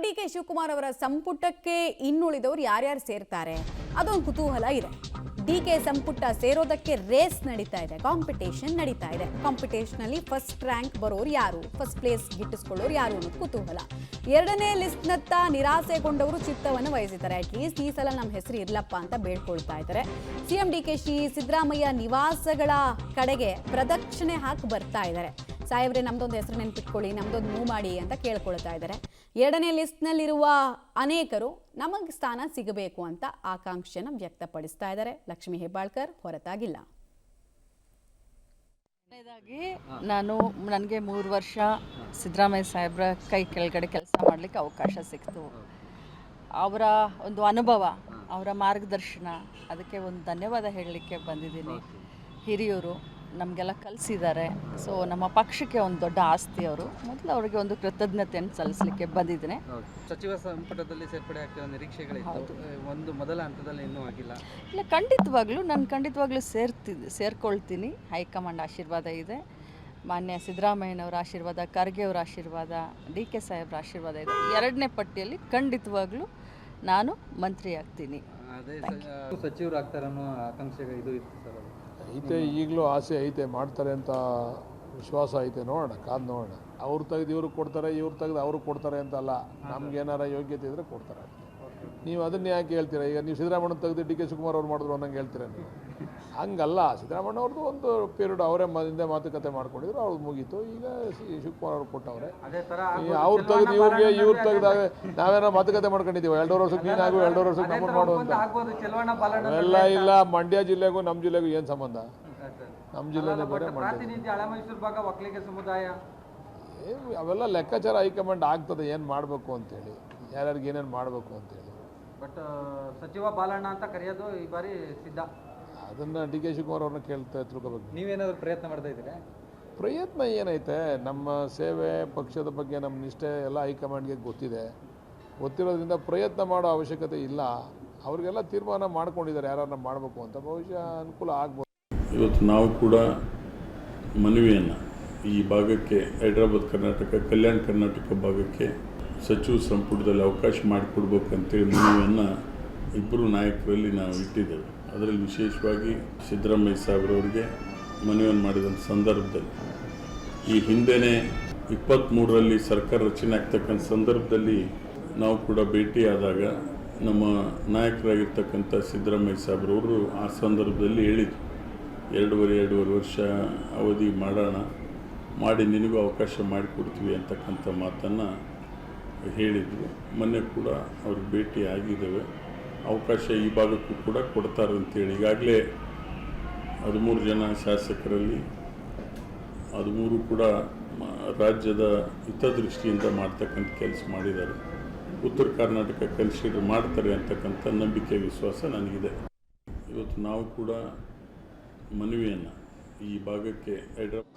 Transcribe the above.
ಡಿ.ಕೆ. ಶಿವಕುಮಾರ್ ಅವರ ಸಂಪುಟಕ್ಕೆ ಇನ್ನುಳಿದವರು ಯಾರ್ಯಾರು ಸೇರ್ತಾರೆ ಅದೊಂದು ಕುತೂಹಲ ಇದೆ. ಡಿ.ಕೆ. ಸಂಪುಟ ಸೇರೋದಕ್ಕೆ ರೇಸ್ ನಡೀತಾ ಇದೆ, ಕಾಂಪಿಟೇಷನ್ ನಡೀತಾ ಇದೆ. ಕಾಂಪಿಟೇಷನ್ ಅಲ್ಲಿ ಫಸ್ಟ್ ರ್ಯಾಂಕ್ ಬರೋರು ಯಾರು, ಫಸ್ಟ್ ಪ್ಲೇಸ್ ಗಿಟ್ಟಿಸ್ಕೊಳ್ಳೋರು ಯಾರು ಅನ್ನೋದು ಕುತೂಹಲ. ಎರಡನೇ ಲಿಸ್ಟ್ನತ್ತ ನಿರಾಸೆಗೊಂಡವರು ಚಿತ್ತವನ್ನು ವಹಿಸಿದ್ದಾರೆ. ಅಟ್ಲೀಸ್ಟ್ ಈ ಸಲ ನಮ್ಮ ಹೆಸರು ಇರ್ಲಪ್ಪ ಅಂತ ಬೇಡ್ಕೊಳ್ತಾ ಇದ್ದಾರೆ. ಸಿಎಂ ಡಿ.ಕೆ.ಶಿ ಸಿದ್ದರಾಮಯ್ಯ ನಿವಾಸಗಳ ಕಡೆಗೆ ಪ್ರದಕ್ಷಿಣೆ ಹಾಕಿ ಬರ್ತಾ ಇದ್ದಾರೆ. ಸಾಹೇಬ್ರೆ ನಮ್ದೊಂದು ಹೆಸರು ನೆನ್ಪಿಟ್ಕೊಳ್ಳಿ, ನಮ್ದೊಂದು ಮೂವ್ ಮಾಡಿ ಅಂತ ಕೇಳ್ಕೊಳ್ತಾ ಇದ್ದಾರೆ. ಎರಡನೇ ಲಿಸ್ಟ್ನಲ್ಲಿರುವ ಅನೇಕರು ನಮಗೆ ಸ್ಥಾನ ಸಿಗಬೇಕು ಅಂತ ಆಕಾಂಕ್ಷೆಯನ್ನು ವ್ಯಕ್ತಪಡಿಸ್ತಾ ಇದ್ದಾರೆ. ಲಕ್ಷ್ಮೀ ಹೆಬ್ಬಾಳ್ಕರ್ ಹೊರತಾಗಿಲ್ಲ. ನನಗೆ 3 ವರ್ಷ ಸಿದ್ದರಾಮಯ್ಯ ಸಾಹೇಬ್ರ ಕೈ ಕೆಳಗಡೆ ಕೆಲಸ ಮಾಡಲಿಕ್ಕೆ ಅವಕಾಶ ಸಿಕ್ತು. ಅವರ ಒಂದು ಅನುಭವ, ಅವರ ಮಾರ್ಗದರ್ಶನ, ಅದಕ್ಕೆ ಒಂದು ಧನ್ಯವಾದ ಹೇಳಲಿಕ್ಕೆ ಬಂದಿದ್ದೀನಿ. ಹಿರಿಯರು ನಮಗೆಲ್ಲ ಕಲಿಸಿದ್ದಾರೆ. ಸೊ ನಮ್ಮ ಪಕ್ಷಕ್ಕೆ ಒಂದು ದೊಡ್ಡ ಆಸ್ತಿ ಅವರು. ಮೊದಲು ಅವರಿಗೆ ಒಂದು ಕೃತಜ್ಞತೆಯನ್ನು ಸಲ್ಲಿಸಲಿಕ್ಕೆ ಬಂದಿದ್ದೇನೆ. ಸಚಿವ ಸಂಪುಟದಲ್ಲಿ ಸೇರ್ಪಡೆ ಆಗ್ತಿರೋ ನಿರೀಕ್ಷೆಗಳಿತ್ತು, ಒಂದು ಮೊದಲ ಹಂತದಲ್ಲಿ ಇನ್ನೂ ಆಗಿಲ್ಲ. ಇಲ್ಲ, ಖಂಡಿತವಾಗ್ಲೂ ಸೇರ್ಕೊಳ್ತೀನಿ. ಹೈಕಮಾಂಡ್ ಆಶೀರ್ವಾದ ಇದೆ, ಮಾನ್ಯ ಸಿದ್ದರಾಮಯ್ಯನವರ ಆಶೀರ್ವಾದ, ಖರ್ಗೆ ಅವರ ಆಶೀರ್ವಾದ, ಡಿ.ಕೆ. ಸಾಹೇಬ್ರ ಆಶೀರ್ವಾದ ಇದೆ. ಎರಡನೇ ಪಟ್ಟಿಯಲ್ಲಿ ಖಂಡಿತವಾಗ್ಲೂ ನಾನು ಮಂತ್ರಿ ಆಗ್ತೀನಿ. ಅದೇ ಸಚಿವರು ಆಗ್ತಾರೆ ಅನ್ನೋ ಆಕಾಂಕ್ಷೆ ಇದು ಇತ್ತು ಸರ್. ಐತೆ, ಈಗಲೂ ಆಸೆ ಐತೆ, ಮಾಡ್ತಾರೆ ಅಂತ ವಿಶ್ವಾಸ ಐತೆ. ನೋಡೋಣ, ಕಾದು ನೋಡೋಣ. ಅವ್ರು ತೆಗೆದು ಇವ್ರಿಗೆ ಕೊಡ್ತಾರೆ, ಇವ್ರು ತೆಗೆದು ಅವ್ರಿಗೆ ಕೊಡ್ತಾರೆ ಅಂತ ಅಲ್ಲ. ನಮ್ಗೇನಾರ ಯೋಗ್ಯತೆ ಇದ್ದರೆ ಕೊಡ್ತಾರೆ. ನೀವು ಅದನ್ನ ಯಾಕೆ ಹೇಳ್ತೀರಾ? ಈಗ ನೀವು ಸಿದ್ದರಾಮಯ್ಯ ತೆಗೆದು ಡಿ.ಕೆ. ಶಿವಕುಮಾರ್ ಅವ್ರು ಮಾಡಿದ್ರು ಅನ್ನಂಗೆ ಹೇಳ್ತೀರಾ ನೀವು? ಹಂಗಲ್ಲ. ಸಿದ್ದರಾಮಯ್ಯ ಅವ್ರದ್ದು ಒಂದು ಪೀರಿಯಡ್ ಅವರೇ ಹಿಂದೆ ಮಾತುಕತೆ ಮಾಡ್ಕೊಂಡಿದ್ರು, ಅವ್ರು ಮುಗೀತು. ಈಗ ಶಿವಕುಮಾರ್ ಅವ್ರು ಕೊಟ್ಟವ್ರೆ. ಅವ್ರು ತೆಗೆದು ಇವ್ರು ತೆಗೆದಾಗ ನಾವೇನೋ ಮಾತುಕತೆ ಮಾಡ್ಕೊಂಡಿದ್ದೀವಿ. 2 ವರ್ಷಕ್ಕೆ ನೀನಾಗು, 2 ವರ್ಷಕ್ಕೆ ನಮ್ಮನ್ನು ಮಾಡು ಅಂತ. ಅವೆಲ್ಲ ಇಲ್ಲ. ಮಂಡ್ಯ ಜಿಲ್ಲೆಗೂ ನಮ್ಮ ಜಿಲ್ಲೆಗೂ ಏನು ಸಂಬಂಧ? ನಮ್ಮ ಜಿಲ್ಲೆನೇ ಬೇರೆ, ಅವೆಲ್ಲ ಲೆಕ್ಕಾಚಾರ ಹೈಕಮಾಂಡ್ ಆಗ್ತದೆ, ಏನು ಮಾಡಬೇಕು ಅಂತೇಳಿ, ಯಾರ್ಯಾರಿಗೆ ಏನೇನು ಮಾಡಬೇಕು ಅಂತೇಳಿ. ಬಟ್ ಸಚಿವ ಬಾಲಣ್ಣ ಅಂತ ಕರೆಯೋದು ಈ ಬಾರಿ ಸಿದ್ಧ. ಅದನ್ನು ಡಿ.ಕೆ. ಶಿವಕುಮಾರ್ ಅವ್ರನ್ನ ತಿಳ್ಕೊಬೇಕು. ನೀವೇನಾದರೂ ಪ್ರಯತ್ನ ಮಾಡ್ತಾ ಇದ್ದೀರಾ? ಪ್ರಯತ್ನ ಏನೈತೆ? ನಮ್ಮ ಸೇವೆ, ಪಕ್ಷದ ಬಗ್ಗೆ ನಮ್ಮ ನಿಷ್ಠೆ ಎಲ್ಲ ಹೈಕಮಾಂಡ್ಗೆ ಗೊತ್ತಿರೋದ್ರಿಂದ ಪ್ರಯತ್ನ ಮಾಡೋ ಅವಶ್ಯಕತೆ ಇಲ್ಲ. ಅವ್ರಿಗೆಲ್ಲ ತೀರ್ಮಾನ ಮಾಡ್ಕೊಂಡಿದ್ದಾರೆ ಯಾರನ್ನ ಮಾಡಬೇಕು ಅಂತ. ಬಹುಶಃ ಅನುಕೂಲ ಆಗ್ಬೋದು. ಇವತ್ತು ನಾವು ಕೂಡ ಮನವಿಯನ್ನು ಈ ಭಾಗಕ್ಕೆ, ಹೈದರಾಬಾದ್ ಕರ್ನಾಟಕ, ಕಲ್ಯಾಣ ಕರ್ನಾಟಕ ಭಾಗಕ್ಕೆ ಸಚಿವ ಸಂಪುಟದಲ್ಲಿ ಅವಕಾಶ ಮಾಡಿಕೊಡ್ಬೇಕಂತೇಳಿ ಮನವಿಯನ್ನು ಇಬ್ಬರು ನಾಯಕರಲ್ಲಿ ನಾವು ಇಟ್ಟಿದ್ದೇವೆ. ಅದರಲ್ಲಿ ವಿಶೇಷವಾಗಿ ಸಿದ್ದರಾಮಯ್ಯ ಸಾಹೇಬ್ರವರಿಗೆ ಮನವಿಯನ್ನು ಮಾಡಿದ ಸಂದರ್ಭದಲ್ಲಿ, ಈ ಹಿಂದೆಯೇ 23ರಲ್ಲಿ ಸರ್ಕಾರ ರಚನೆ ಆಗ್ತಕ್ಕಂಥ ಸಂದರ್ಭದಲ್ಲಿ ನಾವು ಕೂಡ ಭೇಟಿಯಾದಾಗ ನಮ್ಮ ನಾಯಕರಾಗಿರ್ತಕ್ಕಂಥ ಸಿದ್ದರಾಮಯ್ಯ ಸಾಹೇಬ್ರವರು ಆ ಸಂದರ್ಭದಲ್ಲಿ ಹೇಳಿದರು, 2.5 ವರ್ಷ ಅವಧಿ ಮಾಡೋಣ, ಮಾಡಿ ನಿನಗೂ ಅವಕಾಶ ಮಾಡಿಕೊಡ್ತೀವಿ ಅಂತಕ್ಕಂಥ ಮಾತನ್ನು ಹೇಳಿದರು. ಮೊನ್ನೆ ಕೂಡ ಅವ್ರಿಗೆ ಭೇಟಿ ಆಗಿದ್ದೇವೆ. ಅವಕಾಶ ಈ ಭಾಗಕ್ಕೂ ಕೂಡ ಕೊಡ್ತಾರೆ ಅಂತೇಳಿ ಈಗಾಗಲೇ 13 ಜನ ಶಾಸಕರಲ್ಲಿ 13 ಕೂಡ ರಾಜ್ಯದ ಹಿತದೃಷ್ಟಿಯಿಂದ ಮಾಡ್ತಕ್ಕಂಥ ಕೆಲಸ ಮಾಡಿದ್ದಾರೆ. ಉತ್ತರ ಕರ್ನಾಟಕ ಕನ್ಸಿಡರ್ ಮಾಡ್ತಾರೆ ಅಂತಕ್ಕಂಥ ನಂಬಿಕೆ, ವಿಶ್ವಾಸ ನನಗಿದೆ. ಇವತ್ತು ನಾವು ಕೂಡ ಮನವಿಯನ್ನು ಈ ಭಾಗಕ್ಕೆ ಹೈದರಾಬಾದ್